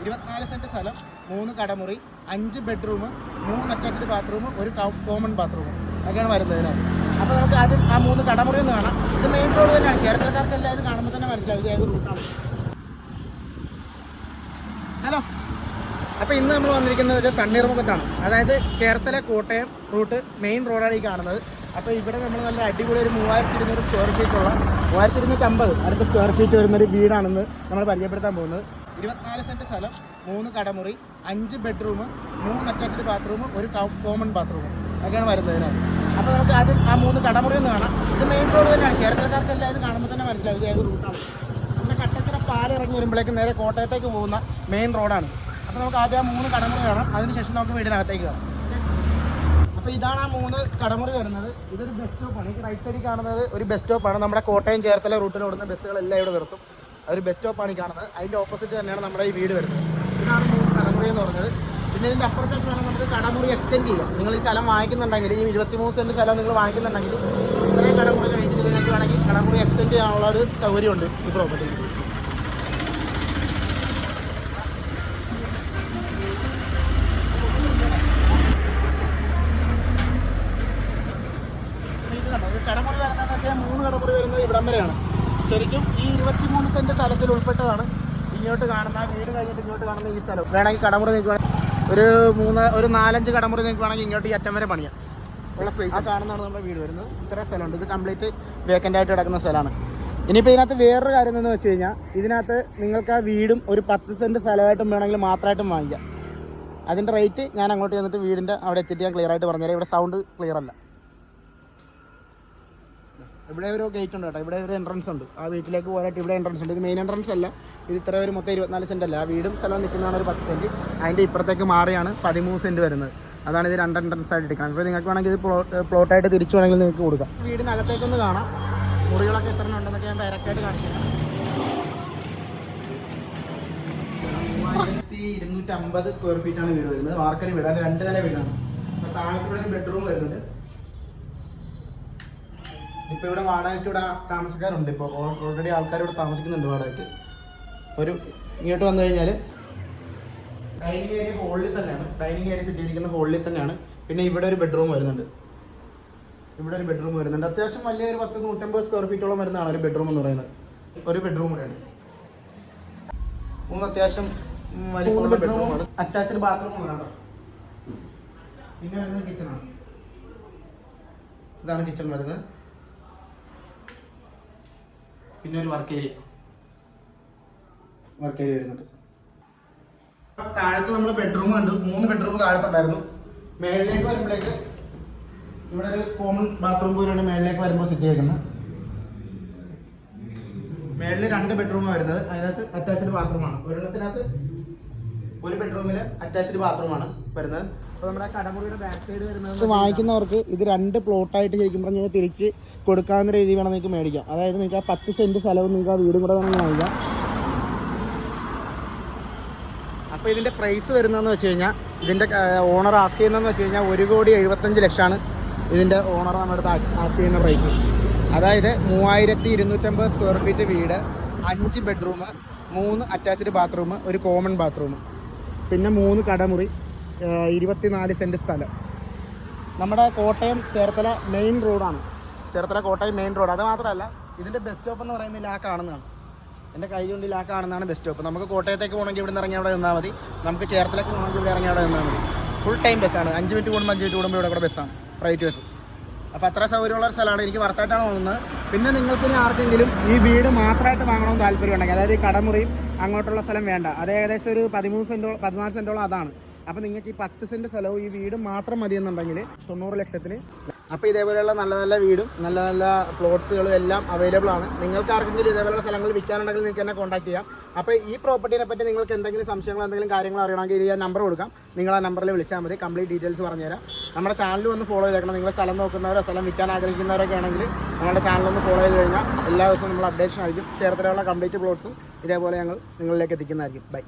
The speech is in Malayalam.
24 സെൻറ്റ് സ്ഥലം, 3 കടമുറി, 5 ബെഡ്റൂം, 3 അറ്റാച്ച്ഡ് ബാത്റൂം, ഒരു കോമൺ ബാത്റൂം ഒക്കെയാണ് വരുന്നത് ഇതിനകത്ത്. അപ്പോൾ നമുക്ക് ആദ്യം ആ 3 കടമുറി ഒന്ന് കാണാം. ഇത് മെയിൻ റോഡ് തന്നെയാണ്. ചേർത്തലക്കാർക്കെല്ലാം ഇത് കാണുമ്പോൾ തന്നെ മനസ്സിലാവും ഇത് ഏത് റൂട്ടാണ്. ഹലോ, അപ്പോൾ ഇന്ന് നമ്മൾ വന്നിരിക്കുന്നത് വെച്ചാൽ തണ്ണീർമുഖത്താണ്. അതായത് ചേർത്തല കോട്ടയം റൂട്ട് മെയിൻ റോഡാണ് ഈ കാണുന്നത്. അപ്പോൾ ഇവിടെ നമ്മൾ നല്ല അടിപൊളി ഒരു 3200 സ്ക്വയർ ഫീറ്റുള്ള 3250 അടുത്ത സ്ക്വയർ ഫീറ്റ് വരുന്നൊരു വീടാണെന്ന് നമ്മൾ പരിചയപ്പെടുത്താൻ പോകുന്നത്. 24 സെൻറ്റ് സ്ഥലം, 3 കടമുറി, 5 ബെഡ്റൂം, 3 അറ്റാച്ച്ഡ് ബാത്റൂം, ഒരു കോമൺ ബാത്റൂം ഒക്കെയാണ് വരുന്നത് ഇതിനകത്ത്. അപ്പോൾ നമുക്ക് ആദ്യം ആ 3 കടമുറി ഒന്ന് കാണാം. ഇത് മെയിൻ റോഡ് തന്നെയാണ്. ചേർത്തലക്കാർക്കെല്ലാം ഇത് കാണുമ്പോൾ തന്നെ മനസ്സിലാവും ഇത് ഏത് റൂട്ടാണ്. നമ്മുടെ കട്ടച്ചിറ പാലിറങ്ങി വരുമ്പോഴേക്കും നേരെ കോട്ടയത്തേക്ക് പോകുന്ന മെയിൻ റോഡാണ്. അപ്പോൾ നമുക്ക് ആദ്യം ആ 3 കടമുറി കാണാം. അതിനുശേഷം നമുക്ക് വീടിനകത്തേക്ക് കാണാം. അപ്പോൾ ഇതാണ് ആ 3 കടമുറി വരുന്നത്. ഇതൊരു ബസ് സ്റ്റോപ്പാണ്. ഈ റൈറ്റ് സൈഡിൽ കാണുന്നത് ഒരു ബസ് സ്റ്റോപ്പാണ്. നമ്മുടെ കോട്ടയം ചേർത്തല റൂട്ടിൽ ഓടുന്ന ബസ്സുകളെല്ലാം ഇവിടെ നിർത്തും. ഒരു ബസ് സ്റ്റോപ്പാണ് ഈ കാണുന്നത്. അതിൻ്റെ ഓപ്പോസിറ്റ് തന്നെയാണ് നമ്മുടെ ഈ വീട് വരുന്നത്. ഇതാണ് 3 കടമുറി എന്ന് പറഞ്ഞത്. പിന്നെ ഇതിൻ്റെ അപ്പുറത്തേക്ക് വേണം നമുക്ക് കടമുറി എക്സ്റ്റെൻഡ് ചെയ്യാം. നിങ്ങൾ ഈ സ്ഥലം വാങ്ങിക്കുന്നുണ്ടെങ്കിൽ, ഈ 23 സെൻറ്റ് സ്ഥലം നിങ്ങൾ വാങ്ങിക്കുന്നുണ്ടെങ്കിൽ ഇത്രയും കടമുറി കഴിഞ്ഞിട്ട് നിങ്ങൾക്ക് വേണമെങ്കിൽ കടമുറി എക്സ്റ്റെൻഡ് ചെയ്യാനുള്ള ഒരു സൗകര്യമുണ്ട് ഈ പ്രോപ്പർട്ടിയിൽ. കടമുറി വരുന്നതെന്ന് വെച്ചാൽ 3 കടമുറി വരുന്നത് ഇവിടം വരെയാണ്. ശരിക്കും ഈ 23 സെൻറ്റ് സ്ഥലത്തിൽ ഉൾപ്പെട്ടതാണ് ഇങ്ങോട്ട് കാണുന്ന വീട് കഴിഞ്ഞിട്ട് ഇങ്ങോട്ട് കാണുന്ന ഈ സ്ഥലം. വേണമെങ്കിൽ കടമുറി നിങ്ങൾക്ക് ഒരു 4-5 കടമുറി നിങ്ങൾക്ക് വേണമെങ്കിൽ ഇങ്ങോട്ട് ഈ അറ്റം വരെ പണിയാം ഉള്ള സ്പേസ്. ആ കാണുന്നതാണ് നമ്മുടെ വീട് വരുന്നത്. ഇത്ര സ്ഥലമുണ്ട്. ഇത് കംപ്ലീറ്റ് വേക്കൻ്റ് ആയിട്ട് കിടക്കുന്ന സ്ഥലമാണ്. ഇനിയിപ്പോൾ ഇതിനകത്ത് വേറൊരു കാര്യം എന്താണെന്ന് വെച്ച് കഴിഞ്ഞാൽ, ഇതിനകത്ത് നിങ്ങൾക്ക് ആ വീടും ഒരു 10 സെൻറ്റ് സ്ഥലമായിട്ടും വേണമെങ്കിൽ മാത്രമായിട്ടും വാങ്ങിക്കാം. അതിൻ്റെ റേറ്റ് ഞാൻ അങ്ങോട്ട് ചെന്നിട്ട് വീടിൻ്റെ അവിടെ എത്തിയിട്ട് ഞാൻ ക്ലിയർ ആയിട്ട് പറഞ്ഞുതരാം. ഇവിടെ സൗണ്ട് ക്ലിയർ അല്ല. ഇവിടെ ഒരു ഗേറ്റ് ഉണ്ട് കേട്ടോ. ഇവിടെ ഒരു എൻട്രൻസ് ഉണ്ട്. ആ വീട്ടിലേക്ക് പോകാനായിട്ട് ഇവിടെ എൻട്രൻസ് ഉണ്ട്. ഇത് മെയിൻ എൻട്രൻസ് അല്ല. ഇത് ഇത്ര ഒരു മൊത്തം 24 സെൻറ്റ് അല്ല. ആ വീടും സ്ഥലം നിൽക്കുന്നതാണ് ഒരു 10 സെൻറ്റ്. അതിൻ്റെ ഇപ്പുറത്തേക്ക് മാറിയാണ് 13 സെൻറ്റ് വരുന്നത്. അതാണ് ഇത് 2 എൻട്രൻസ് ആയിട്ട് എടുക്കുന്നത്. അപ്പോൾ നിങ്ങൾക്ക് വേണമെങ്കിൽ ഇത് പ്ലോട്ടായിട്ട് തിരിച്ചു വേണമെങ്കിൽ നിങ്ങൾക്ക് കൊടുക്കാം. വീടിനകത്തേക്കൊന്ന് കാണാം. മുറികളൊക്കെ എത്ര ഉണ്ടെന്നൊക്കെ ഞാൻ ഡയറക്റ്റായിട്ട് കാണിച്ചു തരാം. 3250 സ്ക്വയർ ഫീറ്റാണ് വീട് വരുന്നത്. വാർക്കരി വീട്. അതിൻ്റെ 2 നില വീടാണ്. അപ്പോൾ താഴെക്കൂടെ ഒരു ബെഡ്റൂം വരുന്നുണ്ട്. ഇപ്പോൾ ഇവിടെ വാടകയ്ക്ക് ഇവിടെ താമസക്കാരുണ്ട്. ഇപ്പോൾ ഓൾറെഡി ആൾക്കാർ ഇവിടെ താമസിക്കുന്നുണ്ട് വാടകയ്ക്ക്. ഇങ്ങോട്ട് വന്നു കഴിഞ്ഞാൽ ഡൈനിങ് ഏരിയ ഹോളിൽ തന്നെയാണ്. ഡൈനിങ് ഏരിയ സെറ്റ് ചെയ്തിരിക്കുന്ന ഹോളിൽ തന്നെയാണ്. പിന്നെ ഇവിടെ ഒരു ബെഡ്റൂം വരുന്നുണ്ട്. അത്യാവശ്യം വലിയ ഒരു 150 സ്ക്വയർ ഫീറ്റോളം വരുന്നതാണ് ഒരു ബെഡ്റൂം എന്ന് പറയുന്നത്. ഒരു ബെഡ്റൂം കൂടെയാണ്. 3 അത്യാവശ്യം വലിയ ബെഡ്റൂമാണ്. അറ്റാച്ച്ഡ് ബാത്റൂം ആണ്. പിന്നെ വരുന്നത് കിച്ചണാണ്. ഇതാണ് കിച്ചൺ വരുന്നത്. പിന്നെ ഒരു വർക്ക് ഏരിയ വരുന്നുണ്ട്. താഴത്ത് നമ്മൾ ബെഡ്റൂം കണ്ടു. 3 ബെഡ്റൂം താഴത്തുണ്ടായിരുന്നു. മേളിലേക്ക് വരുമ്പോഴേക്ക് ഇവിടെ ഒരു കോമൺ ബാത്റൂം പോലെയാണ് മേളിലേക്ക് വരുമ്പോൾ സെറ്റ് ചെയ്തിരിക്കുന്നത്. മേളിൽ 2 ബെഡ്റൂമാണ് വരുന്നത്. അതിനകത്ത് അറ്റാച്ച്ഡ് ബാത്റൂമാണ്. ഒരെണ്ണത്തിനകത്ത് ഒരു ബെഡ്റൂമിൽ അറ്റാച്ച്ഡ് ബാത്റൂമാണ് വരുന്നത്. അപ്പോൾ നമ്മുടെ കടമുറിയുടെ ബാക്ക് സൈഡ് വരുന്നത് വാങ്ങിക്കുന്നവർക്ക് ഇത് 2 പ്ലോട്ടായിട്ട് ശരിക്കും പറഞ്ഞാൽ തിരിച്ച് കൊടുക്കാവുന്ന രീതി വേണം നിങ്ങൾക്ക് മേടിക്കാം. അതായത് നിങ്ങൾക്ക് ആ 10 സെൻറ്റ് സ്ഥലവും നിങ്ങൾക്ക് ആ വീടും കൂടെ വേണമെങ്കിൽ വാങ്ങിക്കാം. അപ്പോൾ ഇതിൻ്റെ പ്രൈസ് വരുന്നതെന്ന് വെച്ച് കഴിഞ്ഞാൽ, ഇതിൻ്റെ ഓണർ ആസ്ക് ചെയ്യുന്നതെന്ന് വെച്ച് കഴിഞ്ഞാൽ 1,75,00,000 ഇതിൻ്റെ ഓണർ നമ്മുടെ അടുത്ത് ആസ്ക് ചെയ്യുന്ന പ്രൈസ്. അതായത് 3250 സ്ക്വയർ ഫീറ്റ് വീട്, 5 ബെഡ്റൂം, 3 അറ്റാച്ച്ഡ് ബാത്റൂം, ഒരു കോമൺ ബാത്റൂം, പിന്നെ 3 കടമുറി, 24 സെൻറ്റ് സ്ഥലം. നമ്മുടെ കോട്ടയം ചേർത്തല മെയിൻ റോഡാണ്. Kottayam main road. അത് മാത്രമല്ല ഇതിൻ്റെ ബസ് സ്റ്റോപ്പ് എന്ന് പറയുന്നത് ആ കാണുന്നതാണ്. എൻ്റെ കൈ കൊണ്ടിൽ ആ കാണുന്നതാണ് ബസ് സ്റ്റോപ്പ്. നമുക്ക് കോട്ടയത്തേക്ക് പോകണമെങ്കിൽ ഇവിടെ നിന്ന് ഇറങ്ങി അവിടെ നിന്നാൽ മതി. നമുക്ക് ചേർത്തലക്ക് പോകണമെങ്കിൽ ഇവിടെ ഇറങ്ങി അവിടെ നിന്നാൽ മതി. ഫുൾ ടൈം ബസ്സാണ്. 5 മിനിറ്റ് കൂടുമ്പോൾ 5 മിനിറ്റ് കൂടുമ്പോൾ ഇവിടെ ബസ്സാണ്, പ്രൈവറ്റ് ബസ്. അപ്പോൾ അത്ര സൗകര്യമുള്ള ഒരു സ്ഥലമാണ്. എനിക്ക് വർത്തായിട്ടാണ് തോന്നുന്നത്. പിന്നെ നിങ്ങൾക്ക് ഇനി ആർക്കെങ്കിലും ഈ വീട് മാത്രമായിട്ട് വാങ്ങണമെന്ന് താല്പര്യം ഉണ്ടെങ്കിൽ, അതായത് ഈ കടമുറിയും അങ്ങോട്ടുള്ള സ്ഥലം വേണ്ട, അത് ഏകദേശം ഒരു 14 സെൻറ്റോളം അതാണ്. അപ്പോൾ നിങ്ങൾക്ക് ഈ 10 സെൻറ്റ് സ്ഥലവും ഈ വീടും മാത്രം മതിയെന്നുണ്ടെങ്കിൽ 90 ലക്ഷത്തിന്. അപ്പോൾ ഇതേപോലെയുള്ള നല്ല നല്ല വീടും നല്ല നല്ല പ്ലോട്ട്സുകളും എല്ലാം അവൈലബിൾ ആണ്. നിങ്ങൾക്ക് ആർക്കെങ്കിലും ഇതേപോലെയുള്ള സ്ഥലങ്ങൾ വിൽക്കാനുണ്ടെങ്കിൽ നിങ്ങൾക്ക് എന്നെ കോൺടാക്ട് ചെയ്യാം. അപ്പോൾ ഈ പ്രോപ്പർട്ടിനെ പറ്റി നിങ്ങൾക്ക് എന്തെങ്കിലും സംശയങ്ങൾ, എന്തെങ്കിലും കാര്യങ്ങൾ അറിയണമെങ്കിൽ ഞാൻ നമ്പർ കൊടുക്കാം. നിങ്ങൾ ആ നമ്പറിൽ വിളിച്ചാൽ മതി. കംപ്ലീറ്റ് ഡീറ്റെയിൽസ് പറഞ്ഞുതരാം. നമ്മുടെ ചാനൽ ഒന്ന് ഫോളോ ചെയ്തേക്കണം. നിങ്ങൾ സ്ഥലം നോക്കുന്നവരോ സ്ഥലം വിൽക്കാൻ ആഗ്രഹിക്കുന്നവരൊക്കെ ആണെങ്കിൽ നമ്മുടെ ചാനലൊന്ന് ഫോളോ ചെയ്ത് കഴിഞ്ഞാൽ എല്ലാ ദിവസവും നമ്മൾ അപ്ഡേഷൻ ആയിരിക്കും. ചേർത്തലയുള്ള കംപ്ലീറ്റ് പ്ലോട്ട്സും ഇതേപോലെ ഞങ്ങൾ നിങ്ങളിലേക്ക് എത്തിക്കുന്നതായിരിക്കും. ബൈ.